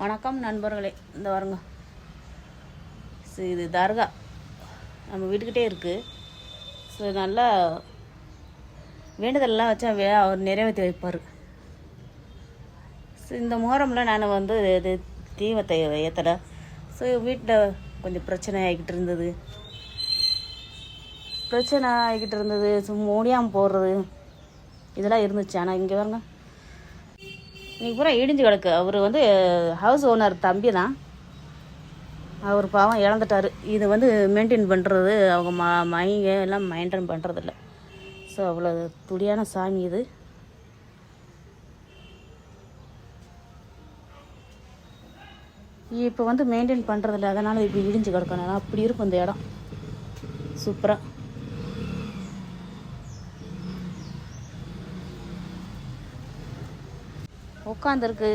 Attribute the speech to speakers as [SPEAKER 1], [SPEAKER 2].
[SPEAKER 1] வணக்கம் நண்பர்களே. இந்த வருங்க இது தர்கா நம்ம வீட்டுக்கிட்டே இருக்குது. ஸோ நல்லா வேண்டுதல்லாம் வச்சா அவர் நிறைவேற்றி வைப்பார். ஸோ இந்த முகரமில் நான் இது தீவத்தை ஏற்றலை. ஸோ வீட்டில் கொஞ்சம் பிரச்சனை ஆகிக்கிட்டு இருந்தது. முடியாமல் போடுறது இதெல்லாம் இருந்துச்சு. ஆனால் இங்கே பாருங்க, இன்னைக்கு பூரா இடிஞ்சு கிடக்கு. அவர் ஹவுஸ் ஓனர் தம்பி தான். அவர் பாவம் இழந்துட்டார். இது மெயின்டைன் பண்ணுறது அவங்க மைங்க எல்லாம் மெயின்டைன் பண்ணுறதில்ல. ஸோ அவ்வளோ துடியான சாமி இது. இப்போ மெயின்டைன் பண்ணுறதில்ல, அதனால் இப்படி இடிஞ்சு கிடக்கணும். அப்படி இருக்கும் இந்த இடம். சூப்பராக உட்காந்துருக்கு.